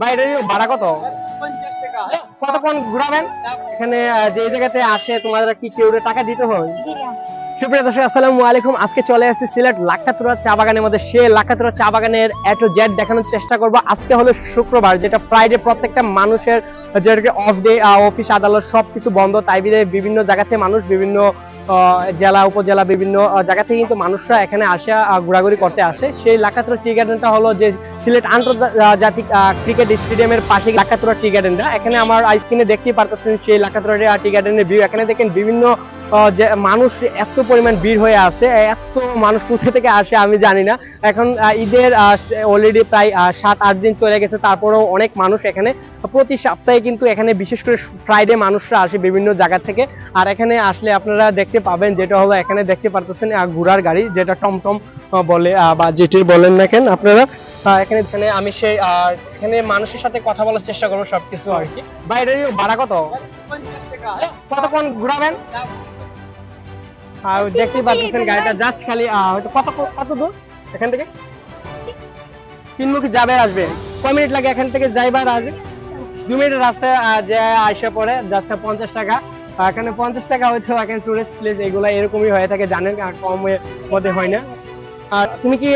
বাইরে ভাড়া কত? কতক্ষণ ঘুরাবেন এখানে? যে জায়গাতে আসে তোমাদের কি কেউ টাকা দিতে হয়? সুপ্রিয় দর্শক, আসসালামু আলাইকুম। আজকে চলে আসছি সিলেট লাক্ষাতুরা চা বাগানের মধ্যে। সে লাক্ষাতুরা চা বাগানের এ টু জেড দেখানোর চেষ্টা করব। আজকে হলো শুক্রবার, যেটা ফ্রাইডে, প্রত্যেকটা মানুষের যেটাকে অফ ডে, অফিস আদালত সবকিছু বন্ধ। তাই বিভিন্ন জায়গা থেকে মানুষ, বিভিন্ন জেলা উপজেলা, বিভিন্ন জায়গা থেকে কিন্তু মানুষরা এখানে আসে, ঘোরাঘুরি করতে আসে। সেই লাক্ষাতুরা টি গার্ডেনটা হলো যে সিলেট আন্তর্জাতিক ক্রিকেট স্টেডিয়ামের পাশে লাক্ষাতুরা টি গার্ডেনটা। এখানে আমার স্ক্রিনে দেখতেই পারতেছেন সেই লাক্ষাতুরা টি গার্ডেনের ভিউ। এখানে দেখেন বিভিন্ন যে মানুষ এত পরিমাণ ভিড় হয়ে আছে। এত মানুষ কোথা থেকে আসে আমি জানি না। এখন ঈদের অলরেডি প্রায় 7-8 দিন চলে গেছে, তারপরেও অনেক মানুষ এখানে প্রতি সপ্তাহে কিন্তু এখানে বিশেষ করে ফ্রাইডে মানুষরা আসে বিভিন্ন জায়গা থেকে। আর এখানে আসলে আপনারা দেখতে পাবেন, যেটা হলো এখানে দেখতে পারতেছেন ঘোড়ার গাড়ি, যেটা টমটম বলে বা যেটি বলেন না কেন আপনারা। এখানে আমি সেই এখানে মানুষের সাথে কথা বলার চেষ্টা করবো সবকিছু আর কি। বাইরে ভাড়া কত? কতক্ষণ ঘুরাবেন? দেখতেই পাচ্ছেন গাড়িটা জাস্ট খালি হয়তো কত দূর এখান থেকে? 3 মুখী যাবে আসবে। কয় মিনিট লাগে এখান থেকে যাইবার আসবে? 2 মিনিটের রাস্তায় যে আইসা পড়ে জাস্ট 50 টাকা। এখানে 50 টাকা হয়তো এখানে টুরিস্ট প্লেস এগুলা এরকমই হয়ে থাকে, জানেন, কমের মধ্যে হয় না। আর তুমি কি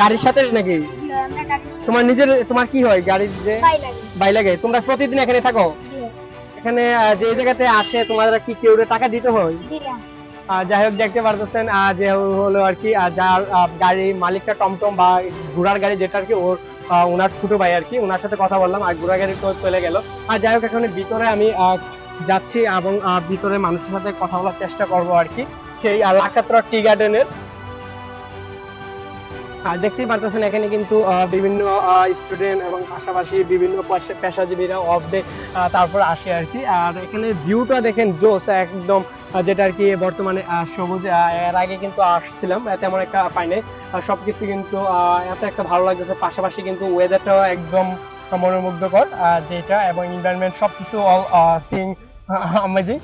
গাড়ির সাথে নাকি? তোমার নিজের, তোমার কি হয় গাড়ির যে বাই লাগে? তোমরা প্রতিদিন এখানে থাকো? এখানে যে জায়গাতে আসে তোমাদের কি কেউ টাকা দিতে হয়? যাই হোক, দেখতে পারতেছেন যে হলো আর কি, যার গাড়ি মালিকটা টমটম বা ঘোড়ার গাড়ি যেটা আর কি, ওনার ছোট ভাই আর কি, ওনার সাথে কথা বললাম আর ঘোড়ার গাড়ি তো চলে গেল। আর যাই হোক, এখন ভিতরে আমি যাচ্ছি এবং ভিতরে মানুষের সাথে কথা বলার চেষ্টা করবো আর কি, সেই লাক্ষাতুরা টি গার্ডেনের। দেখতেই পারতেছেন এখানে কিন্তু বিভিন্ন স্টুডেন্ট এবং পাশাপাশি বিভিন্ন পেশাজীবীরা অফ ডে তারপর আসে আর কি। আর এখানে ভিউটা দেখেন জোস একদম, যেটা আর কি বর্তমানে সবুজ। এর আগে কিন্তু আসছিলাম, তেমন একটা পাইনি। সবকিছু কিন্তু এত একটা ভালো লাগতেছে, পাশাপাশি কিন্তু ওয়েদারটাও একদম মনোমুগ্ধকর যেটা, এবং এনভায়রনমেন্ট সবকিছু অল থিং অ্যামেজিং।